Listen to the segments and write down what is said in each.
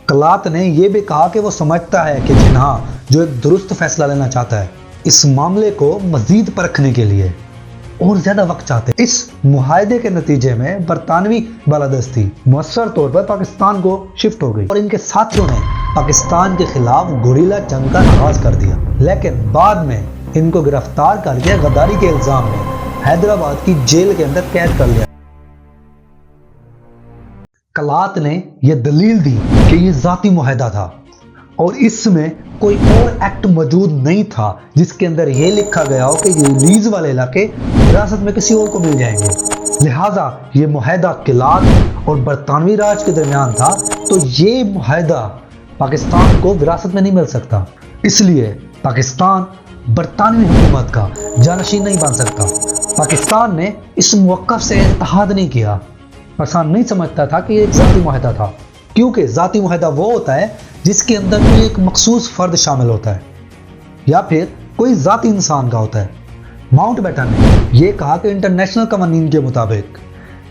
کلات نے یہ بھی کہا کہ وہ سمجھتا ہے کہ جناح جو ایک درست فیصلہ لینا چاہتا ہے، اس معاملے کو مزید پرکھنے کے لیے اور زیادہ وقت چاہتے ہیں۔ اس معاہدے کے نتیجے میں برطانوی بالادستی مؤثر طور پر پاکستان کو شفٹ ہو گئی اور ان کے ساتھیوں نے پاکستان کے خلاف گوریلا جنگ کا آغاز کر دیا، لیکن بعد میں ان کو گرفتار کر کے غداری کے الزام میں حیدرآباد کی جیل کے اندر قید کر لیا۔ کلات نے یہ دلیل دی کہ یہ ذاتی معاہدہ تھا اور اس میں کوئی اور ایکٹ موجود نہیں تھا جس کے اندر یہ لکھا گیا ہو کہ یہ لیز والے علاقے وراثت میں کسی اور کو مل جائیں گے، لہٰذا یہ معاہدہ کلات اور برطانوی راج کے درمیان تھا، تو یہ معاہدہ پاکستان کو وراثت میں نہیں مل سکتا، اس لیے پاکستان برطانوی حکومت کا جانشین نہیں بن سکتا۔ پاکستان نے اس موقف سے اتحاد نہیں کیا، پاکستان نہیں سمجھتا تھا کہ یہ ایک ذاتی معاہدہ تھا، کیونکہ ذاتی معاہدہ وہ ہوتا ہے جس کے اندر کوئی ایک مخصوص فرد شامل ہوتا ہے یا پھر کوئی ذاتی انسان کا ہوتا ہے۔ ماؤنٹ بیٹن نے یہ کہا کہ انٹرنیشنل قوانین کے مطابق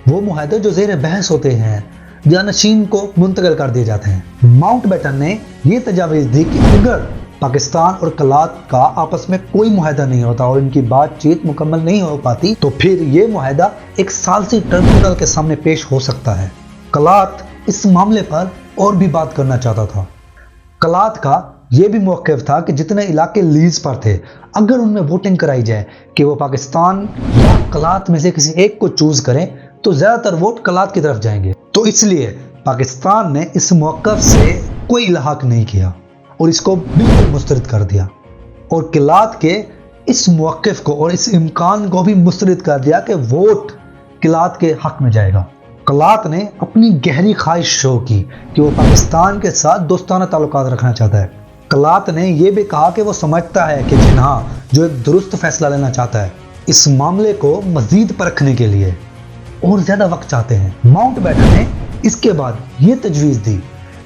وہ معاہدے جو زیر بحث ہوتے ہیں جانشین کو منتقل کر دیے جاتے ہیں۔ ماؤنٹ بیٹن نے یہ تجویز دی کہ اگر پاکستان اور کلات کا آپس میں کوئی معاہدہ نہیں ہوتا اور ان کی بات چیت مکمل نہیں ہو پاتی تو پھر یہ معاہدہ ایک ثالثی ٹربیونل کے سامنے پیش ہو سکتا ہے۔ کلات اس معاملے پر اور بھی بات کرنا چاہتا تھا۔ کلات کا یہ بھی موقف تھا کہ جتنے علاقے لیز پر تھے اگر ان میں ووٹنگ کرائی جائے کہ وہ پاکستان یا کلات میں سے کسی ایک کو چوز کریں تو زیادہ تر ووٹ کلات کی طرف جائیں گے، تو اس لیے پاکستان نے اس موقف سے کوئی الحاق نہیں کیا اور اس کو بالکل مسترد کر دیا اور کلات کے اس موقف کو اور اس امکان کو بھی مسترد کر دیا کہ ووٹ کلات کے حق میں جائے گا۔ کلات نے اپنی گہری خواہش شو کی کہ وہ پاکستان کے ساتھ دوستانہ تعلقات رکھنا چاہتا ہے۔ کلات نے یہ بھی کہا کہ وہ سمجھتا ہے کہ جناح جو ایک درست فیصلہ لینا چاہتا ہے، اس معاملے کو مزید پرکھنے کے لیے اور زیادہ وقت چاہتے ہیں۔ ماؤنٹ بیٹن نے اس کے بعد یہ تجویز دی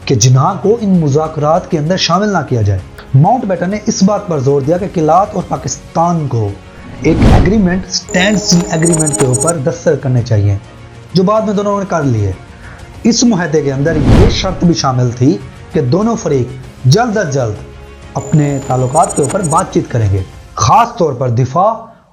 کہ جناح کو ان مذاکرات کے اندر شامل نہ کیا جائے۔ ماؤنٹ بیٹن نے اس بات پر زور دیا کہ کلات اور پاکستان کو ایک ایگریمنٹ اسٹینڈ اسٹل ایگریمنٹ کے اوپر دستخط کرنے چاہیے، جو بعد میں دونوں نے کر لیے۔ اس معاہدے کے اندر یہ شرط بھی شامل تھی کہ دونوں فریق جلد از جلد اپنے تعلقات کے اوپر بات چیت کریں گے، خاص طور پر دفاع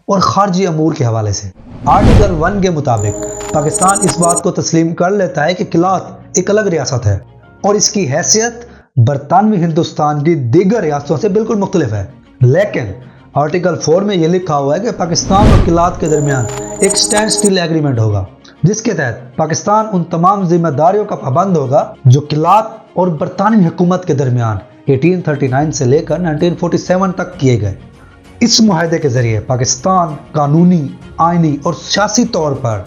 اور خارجی امور کے حوالے سے۔ آرٹیکل 1 کے مطابق پاکستان اس بات کو تسلیم کر لیتا ہے کہ کلات ایک الگ ریاست ہے اور اس کی حیثیت برطانوی ہندوستان کی دیگر ریاستوں سے بالکل مختلف ہے، لیکن آرٹیکل 4 میں یہ لکھا ہوا ہے کہ پاکستان اور کلات کے درمیان ایک اسٹینڈ اسٹل ایگریمنٹ ہوگا، جس کے تحت پاکستان ان تمام ذمہ داریوں کا پابند ہوگا جو کلات اور برطانوی حکومت کے درمیان 1839 سے لے کر 1947 تک کیے گئے۔ اس معاہدے کے ذریعے پاکستان قانونی، آئینی اور سیاسی طور پر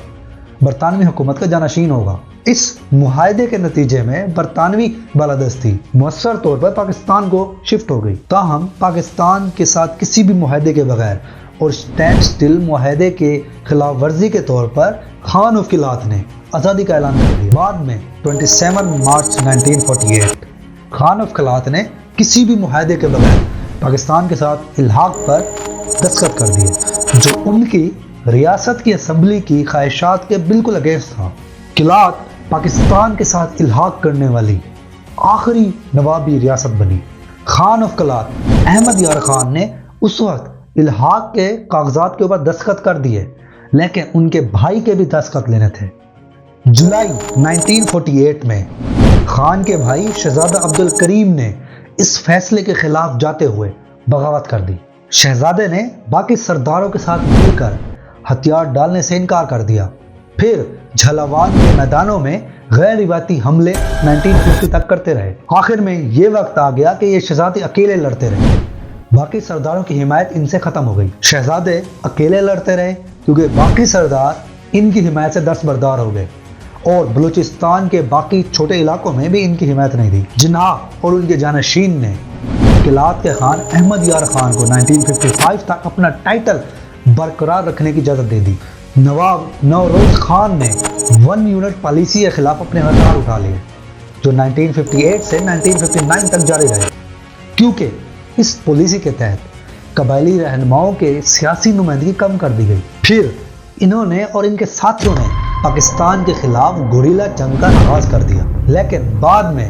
برطانوی حکومت کا جانشین ہوگا۔ اس معاہدے کے نتیجے میں برطانوی بالادستی مؤثر طور پر پاکستان کو شفٹ ہو گئی، تاہم پاکستان کے ساتھ کسی بھی معاہدے کے بغیر اور اسٹینڈ اسٹل معاہدے کے خلاف ورزی کے طور پر خان آف کلات نے آزادی کا اعلان کر دیا۔ بعد میں 27 مارچ 1948 خان آف کلات نے کسی بھی معاہدے کے بغیر پاکستان کے ساتھ الحاق پر دستخط کر دیے، جو ان کی ریاست کی اسمبلی کی خواہشات کے بالکل اگینسٹ تھا۔ کلات پاکستان کے ساتھ الحاق کرنے والی آخری نوابی ریاست بنی۔ خان آف کلات احمد یار خان نے اس وقت الحاق کے کاغذات کے اوپر دستخط کر دیے، لیکن ان کے بھائی کے بھی دستخط لینے تھے۔ جولائی 1948 میں خان کے بھائی شہزادہ عبد الکریم نے اس فیصلے کے خلاف جاتے ہوئے بغاوت کر دی۔ شہزادے نے باقی سرداروں کے ساتھ مل کر ہتھیار ڈالنے سے انکار کر دیا۔ پھر جھلاوان کے میدانوں میں غیر روایتی حملے 1950 تک کرتے رہے۔ آخر میں یہ وقت آ گیا کہ یہ شہزادے اکیلے لڑتے رہے، باقی سرداروں کی حمایت ان سے ختم ہو گئی۔ شہزادے اکیلے لڑتے رہے کیونکہ باقی سردار ان کی حمایت سے دستبردار ہو گئے اور بلوچستان کے باقی چھوٹے علاقوں میں بھی ان کی حمایت نہیں دی۔ جناح اور ان کے جانشین نے کلات کے خان احمد یار خان کو 1955 تک اپنا ٹائٹل برقرار رکھنے کی اجازت دے دی۔ نواب نوروز خان نے 1 یونٹ پالیسی کے خلاف اپنے ہتھیار اٹھا لیے، جو 1958 سے 1959 تک جاری رہے، کیونکہ اس پالیسی کے تحت قبائلی رہنماؤں کے سیاسی نمائندگی کم کر دی گئی۔ پھر انہوں نے اور ان کے ساتھیوں نے پاکستان کے خلاف گوریلا جنگ کا آغاز کر دیا، لیکن بعد میں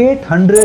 800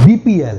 BPL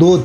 2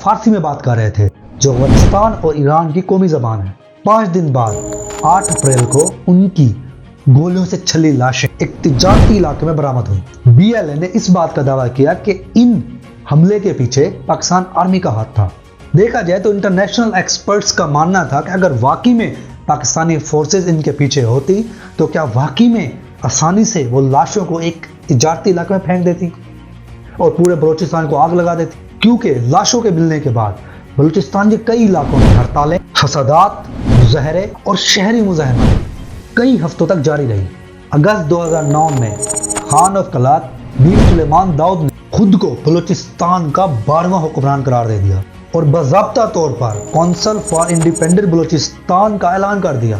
فارسی میں بات کر رہے تھے جو افغانستان اور ایران کی قومی زبان ہے۔ 5 دن بعد 8 اپریل کو ان کی گولیوں سے چھلی لاشیں ایک تجارتی علاقے میں برآمد ہوئی۔ بی ایل اے نے اس بات کا دعویٰ کیا کہ ان حملے کے پیچھے پاکستان آرمی کا ہاتھ تھا۔ دیکھا جائے تو انٹرنیشنل ایکسپرٹس کا ماننا تھا کہ اگر واقعی میں پاکستانی فورسز ان کے پیچھے ہوتی تو کیا واقعی میں آسانی سے وہ لاشوں کو ایک تجارتی علاقے میں پھینک دیتی اور پورے بلوچستان کو آگ لگا دیتی، کیونکہ لاشوں کے ملنے کے بعد بلوچستان کے کئی علاقوں میں ہڑتالیں، فسادات، مظاہرے اور شہری مزاحمت کئی ہفتوں تک جاری رہی۔ اگست 2009 میں خان آف کلات میر سلیمان داؤد نے خود کو بلوچستان کا 12واں حکمران قرار دے دیا اور باضابطہ طور پر کونسل فار انڈیپینڈنٹ بلوچستان کا اعلان کر دیا۔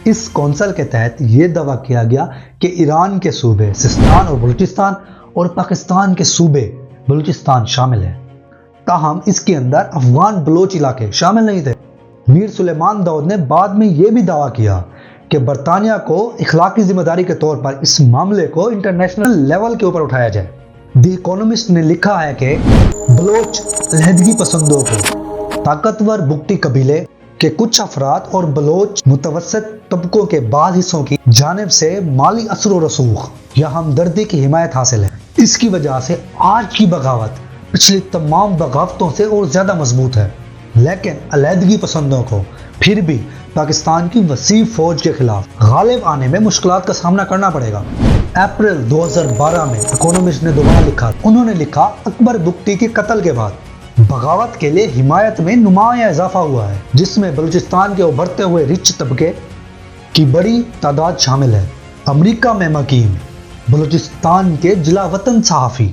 اس کونسل کے تحت یہ دعویٰ کیا گیا کہ ایران کے صوبے سستان اور بلوچستان اور پاکستان کے صوبے بلوچستان شامل ہے، تاہم اس کے اندر افغان بلوچ علاقے شامل نہیں تھے۔ میر سلیمان داؤد نے بعد میں یہ بھی دعویٰ کیا کہ برطانیہ کو اخلاقی ذمہ داری کے طور پر اس معاملے کو انٹرنیشنل لیول کے اوپر اٹھایا جائے۔ دی اکونومسٹ نے لکھا ہے کہ بلوچ علیحدگی پسندوں کو طاقتور بگٹی قبیلے کے کچھ افراد اور بلوچ متوسط طبقوں کے بعض حصوں کی جانب سے مالی اثر و رسوخ یا ہمدردی کی حمایت حاصل ہے۔ اس کی وجہ سے آج کی بغاوت پچھلی تمام بغاوتوں سے اور زیادہ مضبوط ہے، لیکن علیحدگی پسندوں کو پھر بھی پاکستان کی وسیع فوج کے خلاف غالب آنے میں مشکلات کا سامنا کرنا پڑے گا۔ اپریل 2012 میں اکونومسٹ نے دوبارہ لکھا، انہوں نے لکھا اکبر بگٹی کے قتل کے بعد بغاوت کے لیے حمایت میں نمایاں اضافہ ہوا ہے، جس میں بلوچستان کے ابھرتے ہوئے رچ طبقے کی بڑی تعداد شامل ہے۔ امریکہ میں مقیم بلوچستان کے جلا وطن صحافی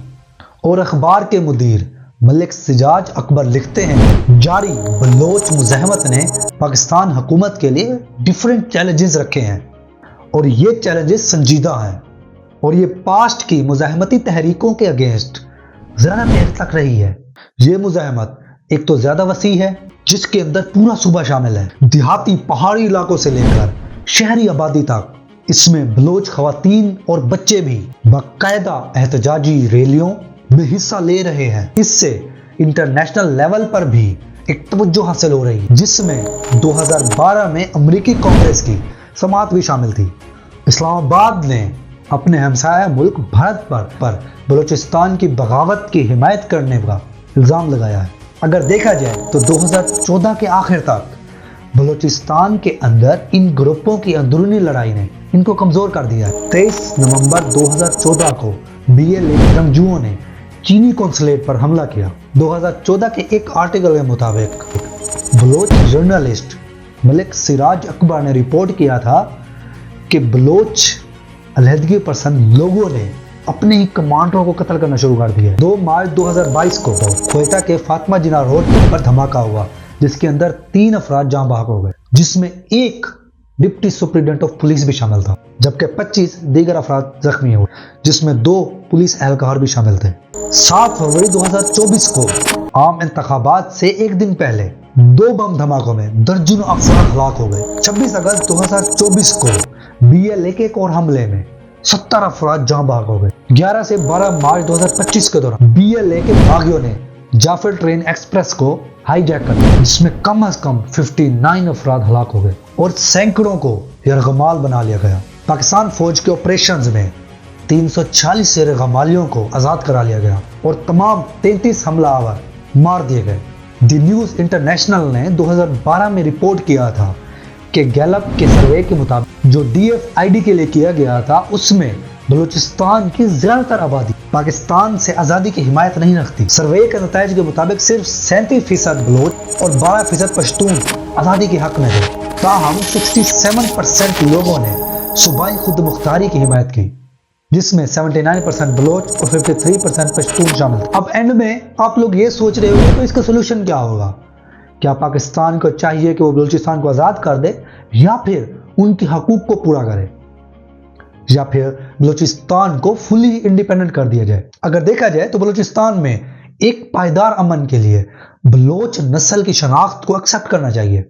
اور اخبار کے مدیر ملک سجاج اکبر لکھتے ہیں، جاری بلوچ مزاحمت نے پاکستان حکومت کے لیے ڈیفرنٹ چیلنجز رکھے ہیں اور یہ چیلنجز سنجیدہ ہیں اور یہ پاسٹ کی مزاحمتی تحریکوں کے اگینسٹ زیادہ دیر تک رہی ہے۔ یہ مزاحمت ایک تو زیادہ وسیع ہے جس کے اندر پورا صوبہ شامل ہے، دیہاتی پہاڑی علاقوں سے لے کر شہری آبادی تک۔ اس میں بلوچ خواتین اور بچے بھی باقاعدہ احتجاجی ریلیوں میں حصہ لے رہے ہیں۔ اس سے انٹرنیشنل لیول پر بھی ایک توجہ حاصل ہو رہی ہے، جس میں 2012 میں امریکی کانگریس کی سماعت بھی شامل تھی۔ اسلام آباد نے اپنے ہمسایہ ملک بھارت پر بلوچستان کی بغاوت کی حمایت کرنے کا الزام لگایا ہے۔ اگر دیکھا جائے تو 2014 کے آخر تک بلوچستان کے اندر ان گروپوں کی اندرونی لڑائی نے ان کو کمزور کر دیا ہے۔ 23 نومبر 2014 کو بی ایل اے جنگجوؤں نے چینی قونصلیٹ پر حملہ کیا۔ 2014 کے ایک آرٹیکل کے مطابق بلوچ جرنلسٹ ملک سراج اکبر نے رپورٹ کیا تھا کہ بلوچ علیحدگی پسند لوگوں نے اپنے ہی کمانڈروں کو قتل کرنا شروع کر دیا۔ 2 مارچ 2022 کو کوئٹہ کے فاطمہ جناح روڈ پر دھماکہ ہوا جس کے اندر 3 افراد جاں بحق ہو گئے، جس میں ایک ڈپٹی سپرنٹینڈنٹ آف پولیس بھی شامل تھا، جبکہ 25 دیگر افراد زخمی ہوئے جس میں 2 پولیس اہلکار بھی شامل تھے۔ 7 فروری 2024 کو عام انتخابات سے ایک دن پہلے 2 بم دھماکوں میں درجنوں افراد ہلاک ہو گئے۔ 26 اگست 2024 کو بی ایل اے کے ایک اور حملے میں 70 افراد جاں بحق ہو گئے۔ 11 سے 12 مارچ 2025 کے دوران بی ایل اے کے باغیوں نے جعفر ٹرین ایکسپریس کو ہائی جیک کر دیا، جس میں کم از کم 59 افراد ہلاک ہو گئے اور سینکڑوں کو یرغمال بنا لیا گیا۔ پاکستان فوج کے آپریشنز میں 346 یرغمالیوں کو آزاد کرا لیا گیا اور تمام 33 حملہ آور مار دیے گئے۔ دی نیوز انٹرنیشنل نے 2012 میں رپورٹ کیا تھا کہ گیلپ کے سروے کے مطابق جو ڈی ایف آئی ڈی کے لیے کیا گیا تھا اس میں بلوچستان کی زیادہ تر آبادی پاکستان سے آزادی کی حمایت نہیں رکھتی۔ سروے کے نتائج کے مطابق صرف 37% بلوچ اور 12% پشتون آزادی کے حق میں تھے، تاہم 67% لوگوں نے صوبائی خود مختاری کی حمایت کی، جس میں 79% بلوچ اور 53% پشتون شامل تھے۔ اب اینڈ میں آپ لوگ یہ سوچ رہے ہو تو اس کا سولوشن کیا ہوگا؟ کیا پاکستان کو چاہیے کہ وہ بلوچستان کو آزاد کر دے یا پھر ان کے حقوق کو پورا کرے یا پھر بلوچستان کو فلی انڈیپینڈنٹ کر دیا جائے؟ اگر دیکھا جائے تو بلوچستان میں ایک پائیدار امن کے لیے بلوچ نسل کی شناخت کو ایکسپٹ کرنا چاہیے۔